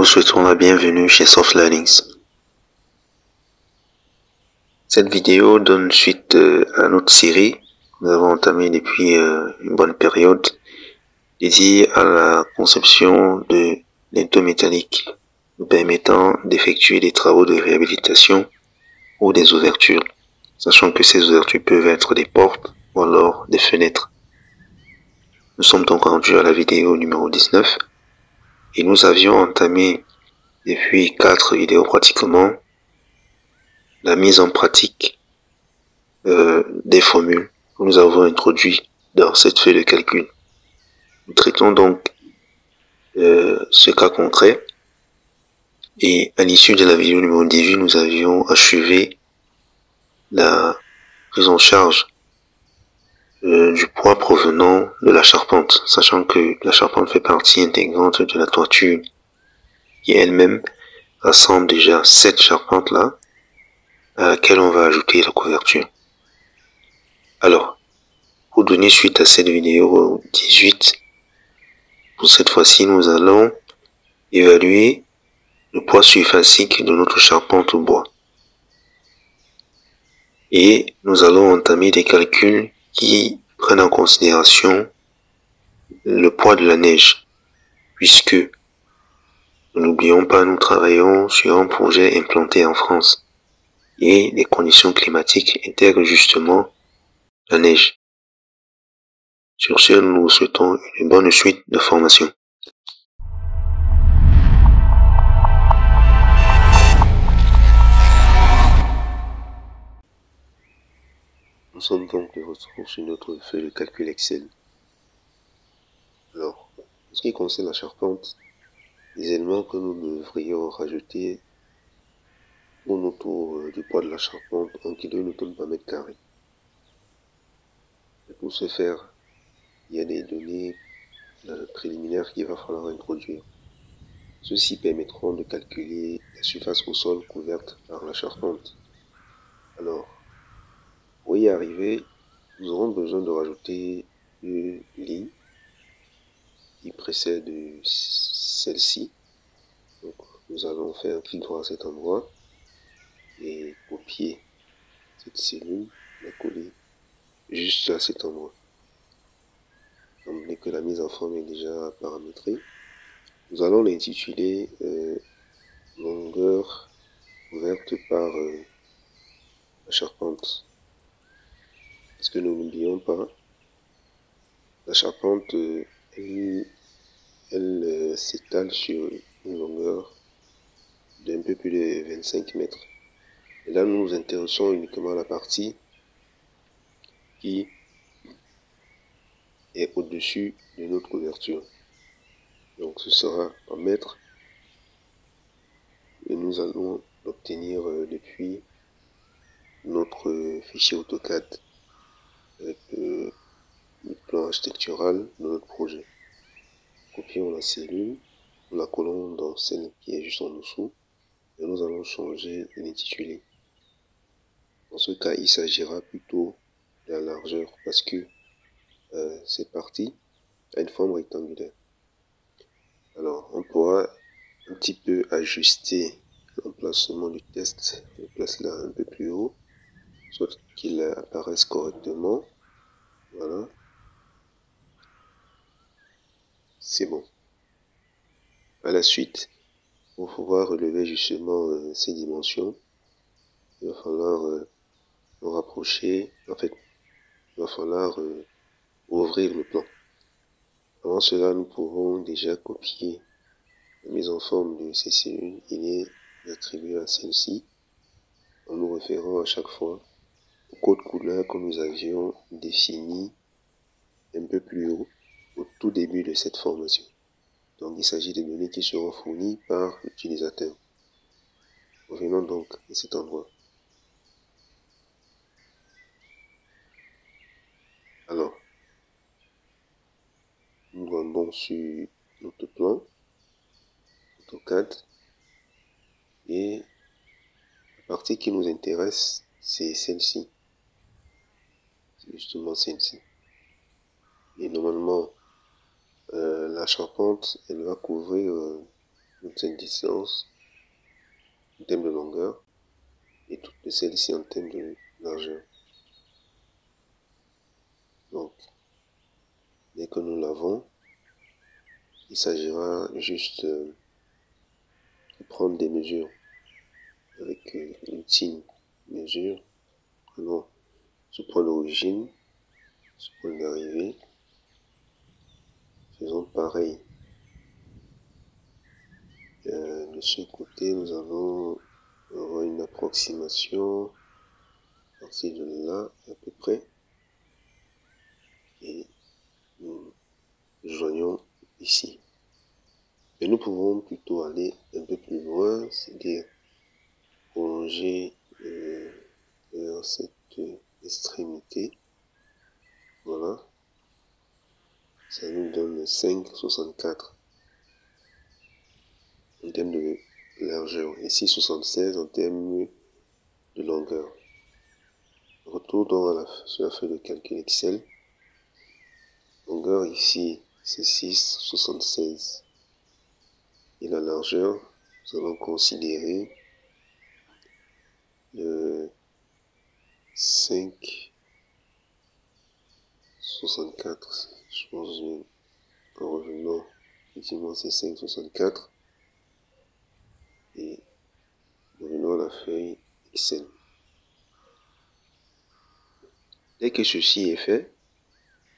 souhaitons la bienvenue chez Soft Learnings. Cette vidéo donne suite à notre série que nous avons entamée depuis une bonne période dédiée à la conception de linteaux métalliques nous permettant d'effectuer des travaux de réhabilitation ou des ouvertures, sachant que ces ouvertures peuvent être des portes ou alors des fenêtres. Nous sommes donc rendus à la vidéo numéro 19 et nous avions entamé depuis 4 vidéos pratiquement la mise en pratique des formules que nous avons introduites dans cette feuille de calcul. Nous traitons donc ce cas concret et à l'issue de la vidéo numéro 18, nous avions achevé la prise en charge du poids provenant de la charpente, sachant que la charpente fait partie intégrante de la toiture qui elle-même rassemble déjà cette charpente-là à laquelle on va ajouter la couverture. Alors, pour donner suite à cette vidéo 18, pour cette fois-ci, nous allons évaluer le poids surfacique de notre charpente au bois. Et nous allons entamer des calculs qui prennent en considération le poids de la neige, puisque, ne n'oublions pas, nous travaillons sur un projet implanté en France et les conditions climatiques intègrent justement la neige. Sur ce, nous vous souhaitons une bonne suite de formation. Nous sommes donc de retour sur notre feuille de calcul Excel. Alors, en ce qui concerne la charpente, les éléments que nous devrions rajouter tournent autour du poids de la charpente en kN par mètre carré. Et pour ce faire, il y a des données préliminaires qu'il va falloir introduire. Ceux-ci permettront de calculer la surface au sol couverte par la charpente. Alors, pour y arriver, nous aurons besoin de rajouter une ligne qui précède celle-ci. Donc, nous allons faire un clic droit à cet endroit et copier cette cellule, la coller juste à cet endroit. Étant donné que la mise en forme est déjà paramétrée, nous allons l'intituler longueur ouverte par la charpente. Parce que nous n'oublions pas, la charpente, elle s'étale sur une longueur d'un peu plus de 25 mètres. Et là, nous nous intéressons uniquement à la partie qui est au-dessus de notre couverture. Donc ce sera en mètres et nous allons l'obtenir depuis notre fichier AutoCAD avec le plan architectural de notre projet. Copions la cellule, nous la collons dans celle qui est juste en dessous et nous allons changer l'intitulé. Dans ce cas, il s'agira plutôt de la largeur parce que cette partie a une forme rectangulaire. Alors, on pourra un petit peu ajuster l'emplacement du test, je place là un peu plus haut, soit qu'il apparaisse correctement. Voilà. C'est bon. À la suite, pour pouvoir relever justement ces dimensions, il va falloir nous rapprocher, en fait, il va falloir ouvrir le plan. Avant cela, nous pourrons déjà copier la mise en forme de ces cellules et les attribuer à celle-ci en nous référant à chaque fois au code couleur que nous avions défini un peu plus haut au tout début de cette formation. Donc il s'agit de données qui seront fournies par l'utilisateur. Revenons donc à cet endroit. Alors, nous rendons sur notre plan AutoCAD et la partie qui nous intéresse, c'est celle-ci. C'est justement celle-ci. Et normalement, la charpente, elle va couvrir cette distance en termes de longueur et toutes celles-ci en termes de largeur. Donc, dès que nous l'avons, il s'agira juste de prendre des mesures avec l'outil mesure. Prenons ce point d'origine, ce point d'arrivée. Faisons pareil. De ce côté, nous allons avoir une approximation à partir de là à peu près. Et nous joignons ici. Et nous pouvons plutôt aller un peu plus loin, c'est-à-dire prolonger vers cette extrémité. Voilà. Ça nous donne 5,64 en termes de largeur et 6,76 en termes de longueur. Retour donc sur la feuille de calcul Excel. Longueur ici, c'est 6,76. Et la largeur, nous allons considérer le 5,64. Je pense en revenant, effectivement, c'est 5,64. Et revenons à la feuille Excel. Dès que ceci est fait,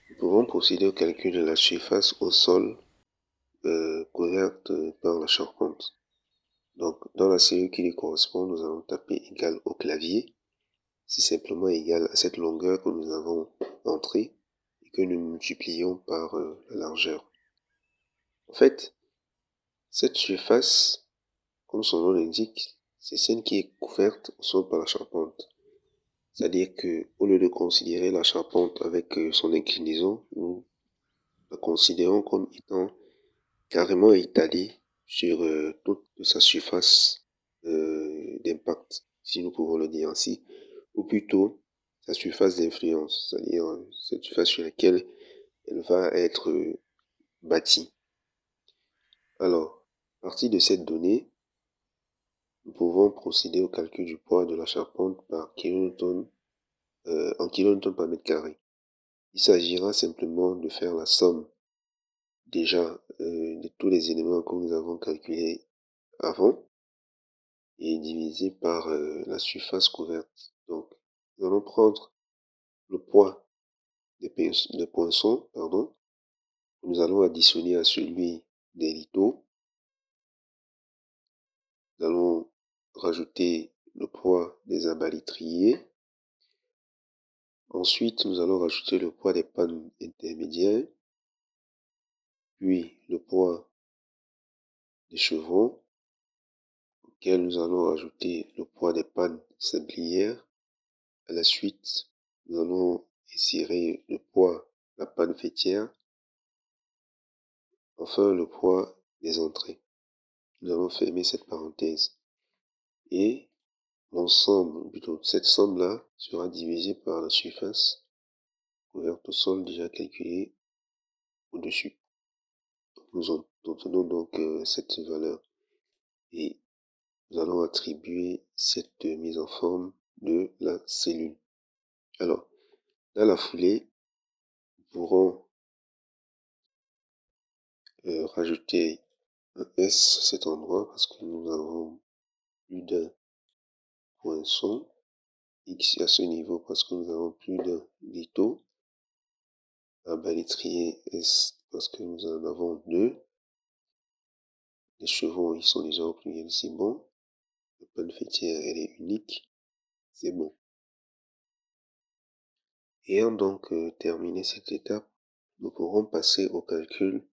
nous pouvons procéder au calcul de la surface au sol couverte par la charpente. Donc, dans la cellule qui lui correspond, nous allons taper égal au clavier. C'est simplement égal à cette longueur que nous avons entrée et que nous multiplions par la largeur. En fait, cette surface, comme son nom l'indique, c'est celle qui est couverte au sol par la charpente. C'est-à-dire que, au lieu de considérer la charpente avec son inclinaison, nous la considérons comme étant carrément étalée sur toute sa surface d'impact, si nous pouvons le dire ainsi, ou plutôt sa surface d'influence, c'est-à-dire cette surface sur laquelle elle va être bâtie. Alors, à partir de cette donnée, nous pouvons procéder au calcul du poids de la charpente par kilonewton, en kilonewton par mètre carré. Il s'agira simplement de faire la somme déjà de tous les éléments que nous avons calculés avant et divisé par la surface couverte. Donc, nous allons prendre le poids des poinçons, nous allons additionner à celui des lithos. Nous allons rajouter le poids des abalitriers. Ensuite, nous allons rajouter le poids des pannes intermédiaires, puis le poids des chevrons, auquel nous allons rajouter le poids des pannes sablières. À la suite, nous allons insérer le poids de la panne faîtière. Enfin, le poids des entrées. Nous allons fermer cette parenthèse. Et l'ensemble, plutôt cette somme-là, sera divisée par la surface couverte au sol déjà calculée au-dessus. Nous obtenons donc cette valeur. Et nous allons attribuer cette mise en forme de la cellule. Alors, dans la foulée, nous pourrons rajouter un S à cet endroit parce que nous avons plus d'un poinçon, X à ce niveau parce que nous avons plus d'un litho, un balétrier S parce que nous en avons deux, les chevrons ils sont déjà au pluriel, c'est bon, la panne faîtière elle est unique, c'est bon. Ayant donc terminé cette étape, nous pourrons passer au calcul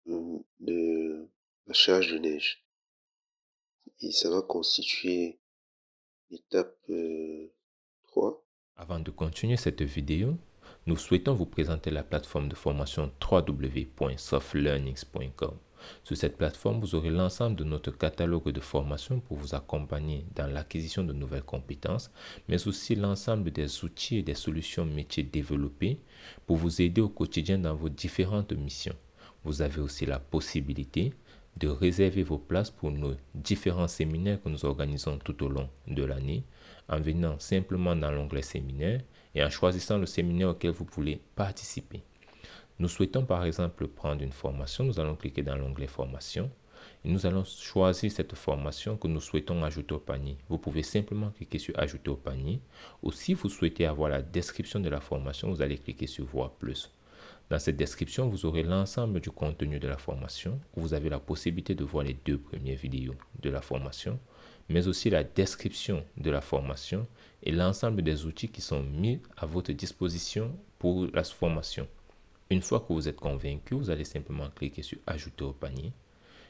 de la charge de neige. Et ça va constituer l'étape 3. Avant de continuer cette vidéo, nous souhaitons vous présenter la plateforme de formation www.softlearnings.com. Sur cette plateforme, vous aurez l'ensemble de notre catalogue de formations pour vous accompagner dans l'acquisition de nouvelles compétences, mais aussi l'ensemble des outils et des solutions métiers développées pour vous aider au quotidien dans vos différentes missions. Vous avez aussi la possibilité de réserver vos places pour nos différents séminaires que nous organisons tout au long de l'année en venant simplement dans l'onglet séminaire et en choisissant le séminaire auquel vous voulez participer. Nous souhaitons par exemple prendre une formation, nous allons cliquer dans l'onglet formation et nous allons choisir cette formation que nous souhaitons ajouter au panier. Vous pouvez simplement cliquer sur ajouter au panier ou si vous souhaitez avoir la description de la formation, vous allez cliquer sur voir plus. Dans cette description, vous aurez l'ensemble du contenu de la formation. Vous avez la possibilité de voir les 2 premières vidéos de la formation, mais aussi la description de la formation et l'ensemble des outils qui sont mis à votre disposition pour la formation. Une fois que vous êtes convaincu, vous allez simplement cliquer sur ajouter au panier.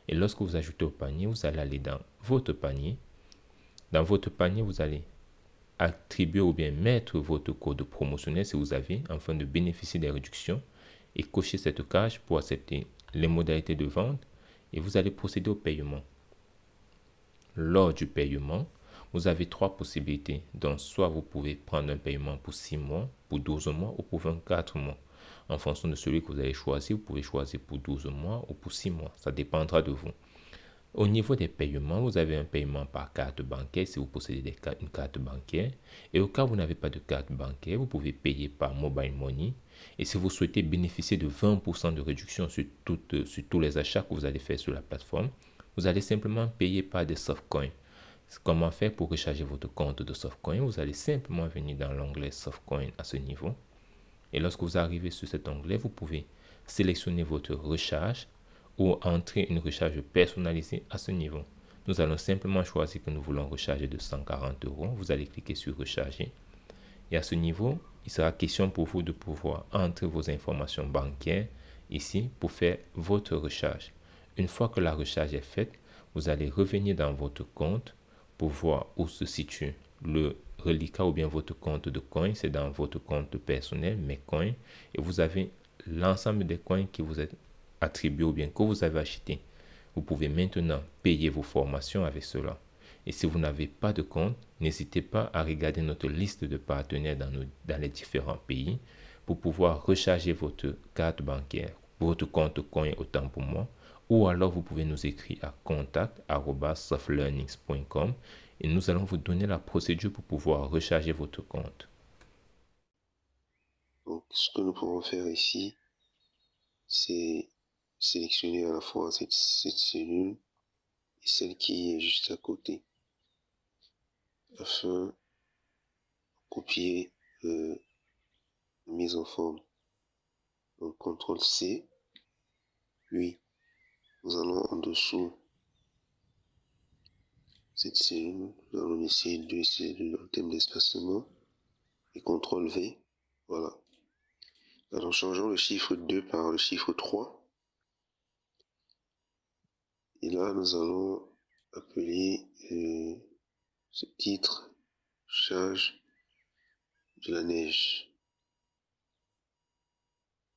Et lorsque vous ajoutez au panier, vous allez aller dans votre panier. Dans votre panier, vous allez attribuer ou bien mettre votre code promotionnel si vous avez, afin de bénéficier des réductions, et cocher cette case pour accepter les modalités de vente et vous allez procéder au paiement. Lors du paiement, vous avez 3 possibilités. Donc, soit vous pouvez prendre un paiement pour 6 mois, pour 12 mois ou pour 24 mois. En fonction de celui que vous allez choisir, vous pouvez choisir pour 12 mois ou pour 6 mois. Ça dépendra de vous. Au niveau des paiements, vous avez un paiement par carte bancaire si vous possédez une carte bancaire. Et au cas où vous n'avez pas de carte bancaire, vous pouvez payer par mobile money. Et si vous souhaitez bénéficier de 20% de réduction sur tous les achats que vous allez faire sur la plateforme, vous allez simplement payer par des softcoins. Comment faire pour recharger votre compte de softcoin? Vous allez simplement venir dans l'onglet softcoin à ce niveau. Et lorsque vous arrivez sur cet onglet, vous pouvez sélectionner votre recharge ou entrer une recharge personnalisée à ce niveau. Nous allons simplement choisir que nous voulons recharger de 140 €. Vous allez cliquer sur recharger. Et à ce niveau, il sera question pour vous de pouvoir entrer vos informations bancaires ici pour faire votre recharge. Une fois que la recharge est faite, vous allez revenir dans votre compte pour voir où se situe le reliquat ou bien votre compte de coins. C'est dans votre compte personnel, mes coins. Et vous avez l'ensemble des coins qui vous est attribué ou bien que vous avez acheté. Vous pouvez maintenant payer vos formations avec cela. Et si vous n'avez pas de compte, n'hésitez pas à regarder notre liste de partenaires dans les différents pays pour pouvoir recharger votre carte bancaire, votre compte coin autant pour moi. Ou alors vous pouvez nous écrire à contact@softlearnings.com et nous allons vous donner la procédure pour pouvoir recharger votre compte. Donc, ce que nous pouvons faire ici, c'est sélectionner à la fois cette cellule et celle qui est juste à côté, afin de copier mise en forme. Donc, CTRL C, puis nous allons en dessous cette cellule, nous allons essayer 2 cellules en termes d'espacement, et CTRL V, voilà. Alors, changeons le chiffre 2 par le chiffre 3. Et là, nous allons appeler ce titre charge de la neige.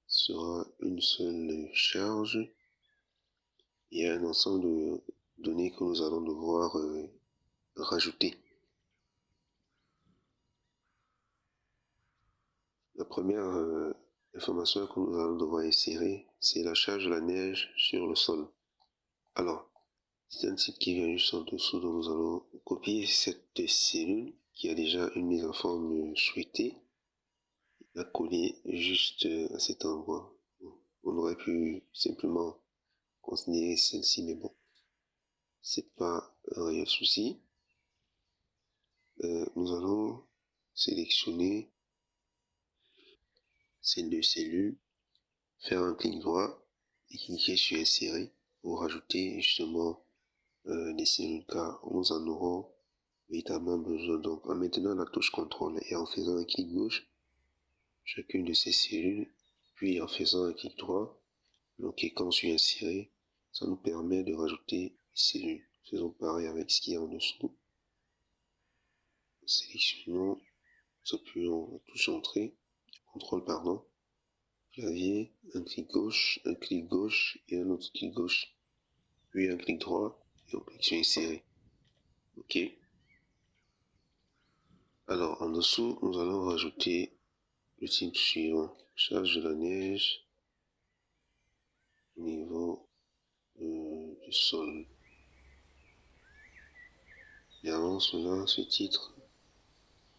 Ce sera une seule charge et un ensemble de données que nous allons devoir rajouter. La première information que nous allons devoir insérer, c'est la charge de la neige sur le sol. Alors, c'est un titre qui vient juste en dessous, donc nous allons copier cette cellule qui a déjà une mise en forme souhaitée, la coller juste à cet endroit. On aurait pu simplement considérer celle-ci, mais bon, c'est pas un réel souci. Nous allons sélectionner ces 2 cellules, faire un clic droit et cliquer sur insérer pour rajouter justement les cellules, car nous en aurons véritablement besoin. Donc en maintenant la touche CTRL et en faisant un clic gauche, chacune de ces cellules, puis en faisant un clic droit, donc cliquant sur insérer, ça nous permet de rajouter les cellules. Faisons pareil avec ce qui est en dessous. Sélectionnons, appuyons la touche entrée, CTRL pardon, clavier, un clic gauche et un autre clic gauche, puis un clic droit et on clique sur insérer. OK. Alors en dessous, nous allons rajouter le titre suivant, charge de la neige, niveau du sol. Et avant cela, ce titre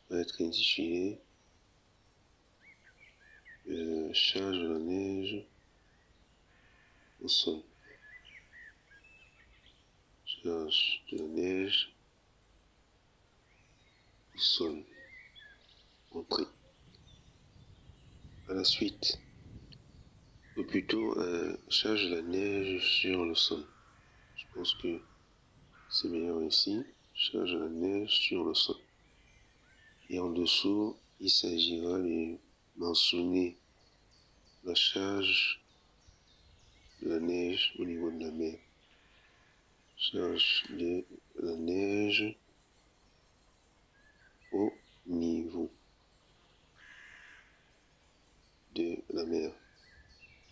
va être intitulé Charge de la neige au sol. Charge de la neige au sol. Entrée. À la suite, ou plutôt charge de la neige sur le sol. Je pense que c'est meilleur ici. Charge de la neige sur le sol. Et en dessous, il s'agira de mentionner la charge de la neige au niveau de la mer. Charge de la neige au niveau de la mer.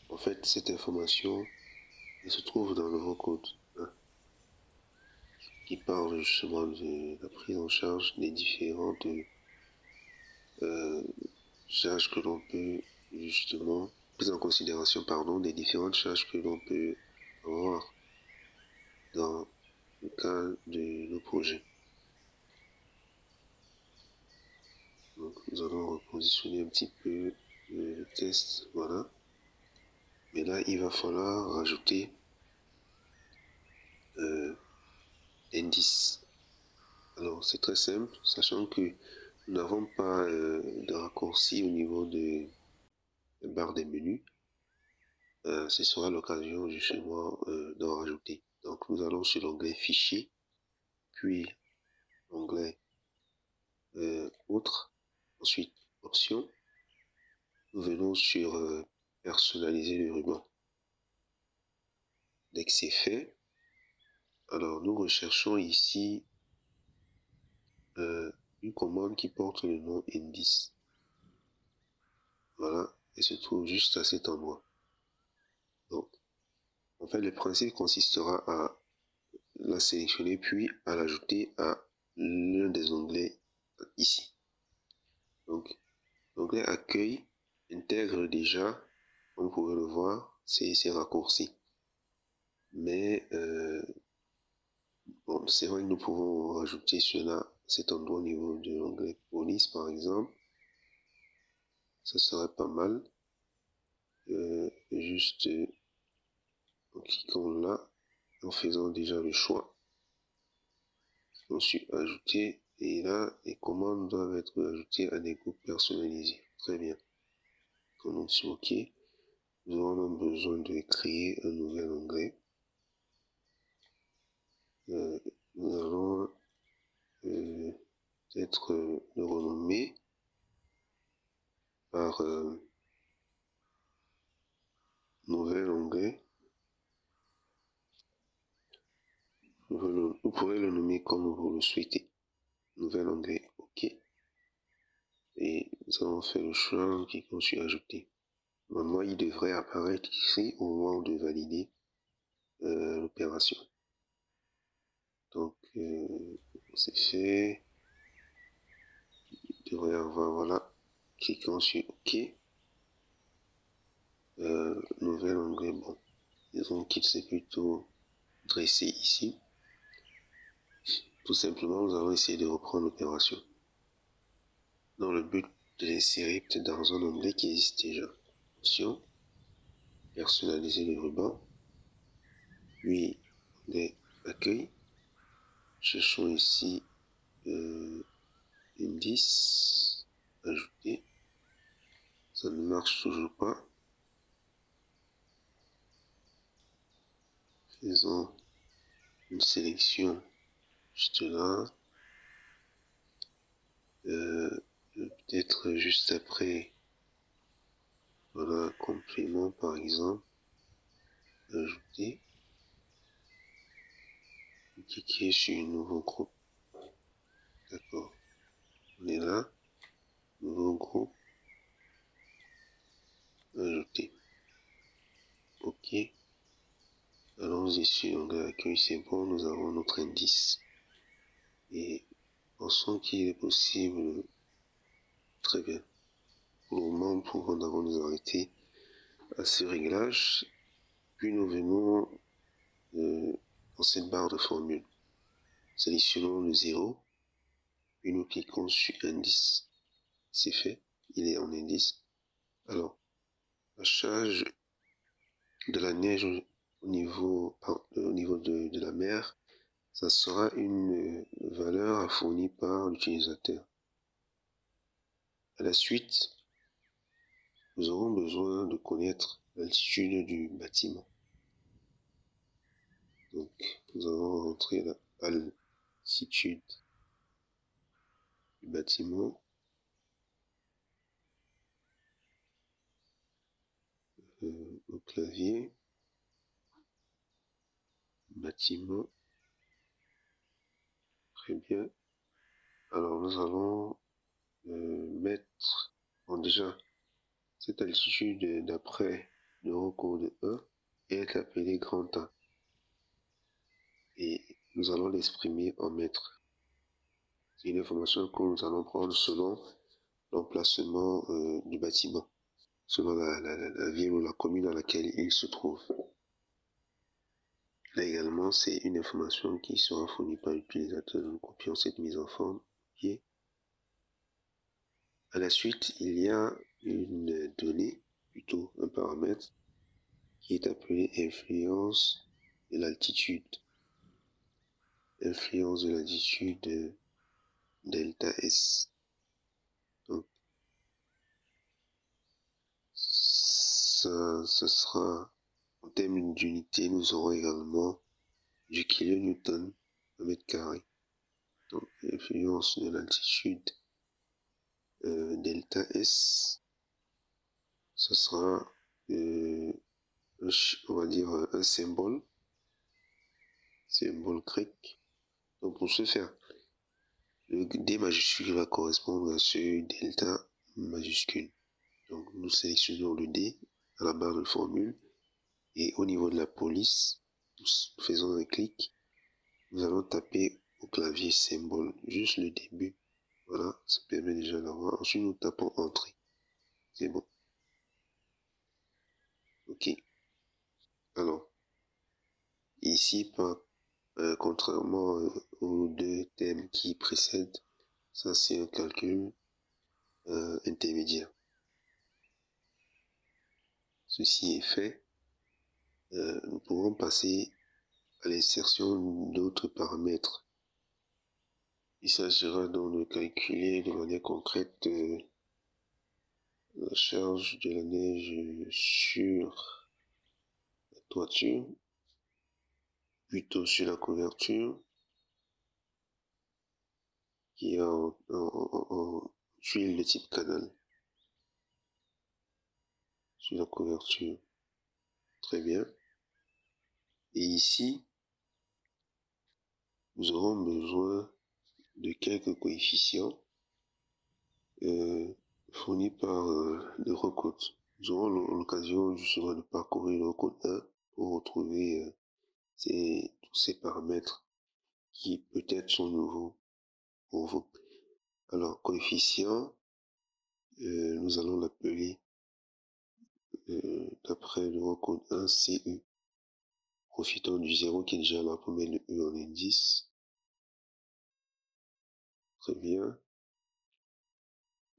En fait, cette information elle se trouve dans le vocode, hein, qui parle justement de la prise en charge des différentes charges que l'on peut justement, prise en considération, pardon, des différentes charges que l'on peut avoir dans le cas de nos projets. Donc, nous allons repositionner un petit peu le test, voilà. Mais là, il va falloir rajouter l'indice. Alors, c'est très simple, sachant que nous n'avons pas de raccourci au niveau de la barre des menus. Ce sera l'occasion justement d'en rajouter. Donc, nous allons sur l'onglet Fichier, puis l'onglet Autres, ensuite Options. Nous venons sur Personnaliser le ruban. Dès que c'est fait, alors nous recherchons ici une commande qui porte le nom indice. Voilà, et se trouve juste à cet endroit. Donc, en fait, le principe consistera à la sélectionner puis à l'ajouter à l'un des onglets ici. Donc, l'onglet Accueil intègre déjà, comme vous pouvez le voir, ces raccourcis. Mais bon, c'est vrai que nous pouvons rajouter cela, cet endroit au niveau de l'onglet Police, par exemple. Ça serait pas mal. Juste en cliquant là, en faisant déjà le choix. Ensuite, ajouter, et là, les commandes doivent être ajoutées à des groupes personnalisés. Très bien. Donc, sur OK, nous aurons besoin de créer un nouvel onglet. Nous allons peut-être le renommer par nouvel onglet. Vous pourrez le nommer comme vous le souhaitez. Nouvel onglet OK. Et nous allons faire le choix qui est ajouté. Maintenant, il devrait apparaître ici au moment de valider l'opération. Donc, c'est fait. Il devrait avoir, voilà, cliquant sur OK. Nouvel onglet, bon, disons qu'il s'est plutôt dressé ici. Tout simplement, nous allons essayer de reprendre l'opération. Dans le but de l'insérer peut-être dans un onglet qui existe déjà. Option, personnaliser le ruban. Puis, onglet accueil. Cherchons ici indice, ajouter. Ça ne marche toujours pas. Faisons une sélection juste là. Peut-être juste après, voilà, complément par exemple, ajouter, cliquer sur un nouveau groupe. D'accord. On est là, nouveau groupe, ajouter. OK. Allons-y sur l'onglet accueil, c'est bon, nous avons notre indice. Et pensons qu'il est possible, très bien. Pour le moment, nous pouvons d'abord nous arrêter à ce réglage. Puis nous venons dans cette barre de formule. Sélectionnons le 0, puis nous cliquons sur indice. C'est fait, il est en indice. Alors, la charge de la neige au niveau de la mer, ça sera une valeur fournie par l'utilisateur. À la suite, nous aurons besoin de connaître l'altitude du bâtiment. Donc, nous allons rentrer l'altitude du bâtiment. Au clavier, bâtiment, très bien. Alors nous allons mettre, bon déjà, cette altitude d'après l'Eurocode 1 est appelée grand A. Et nous allons l'exprimer en mètres. C'est une information que nous allons prendre selon l'emplacement du bâtiment, selon la ville ou la commune dans laquelle il se trouve. Là également, c'est une information qui sera fournie par l'utilisateur. Nous copions cette mise en forme. Copier. À la suite, il y a une donnée, plutôt un paramètre, qui est appelé influence de l'altitude. Influence de l'altitude delta S. Donc, ce sera, en termes d'unité, nous aurons également du kilonewton au mètre carré. Donc, influence de l'altitude delta S, ce sera, on va dire, un symbole grec. Donc, pour ce faire, le D majuscule va correspondre à ce delta majuscule. Donc, nous sélectionnons le D à la barre de formule et au niveau de la police, nous faisons un clic. Nous allons taper au clavier symbole, juste le début. Voilà, ça permet déjà d'avoir. Ensuite, nous tapons Entrée. C'est bon. Ok. Alors, ici, contrairement aux deux thèmes qui précèdent, ça c'est un calcul intermédiaire. Ceci est fait. Nous pourrons passer à l'insertion d'autres paramètres. Il s'agira donc de calculer de manière concrète la charge de la neige sur la toiture, plutôt sur la couverture, qui est en tuile de type canal. Sur la couverture. Très bien. Et ici, nous aurons besoin de quelques coefficients fournis par l'Eurocode. Nous aurons l'occasion justement de parcourir l'Eurocode 1 pour retrouver tous ces paramètres qui peut-être sont nouveaux pour vous. Alors, coefficient, nous allons l'appeler d'après l'Eurocode 1 CE. Profitons du 0 qui est déjà là pour mettre le E en indice. Très bien.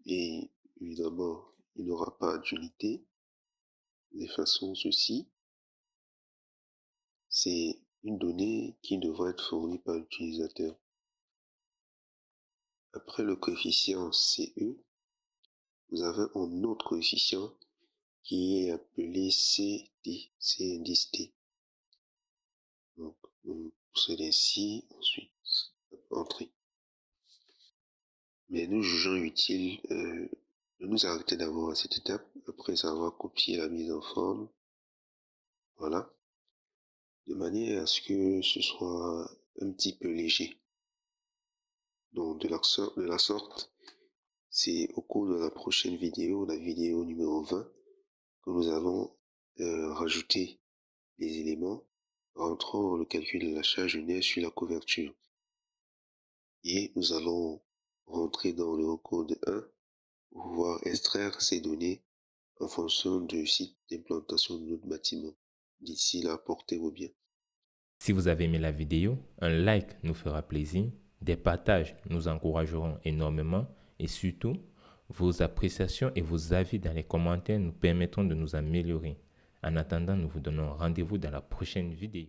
Et évidemment, il n'aura pas d'unité. D'effaçons ceci. C'est une donnée qui devra être fournie par l'utilisateur. Après le coefficient CE, vous avez un autre coefficient qui est appelé CD, c'est indice T. Donc, on procède ainsi, ensuite, entrée. Mais nous jugeons utile de nous arrêter d'abord à cette étape, après avoir copié la mise en forme. Voilà. De manière à ce que ce soit un petit peu léger. Donc, de la sorte, c'est au cours de la prochaine vidéo, la vidéo numéro 20, que nous allons rajouter les éléments rentrant dans le calcul de la charge lunaire sur la couverture. Et nous allons rentrer dans le code 1 pour pouvoir extraire ces données en fonction du site d'implantation de notre bâtiment. D'ici là, portez-vous bien. Si vous avez aimé la vidéo, un like nous fera plaisir, des partages nous encourageront énormément et surtout, vos appréciations et vos avis dans les commentaires nous permettront de nous améliorer. En attendant, nous vous donnons rendez-vous dans la prochaine vidéo.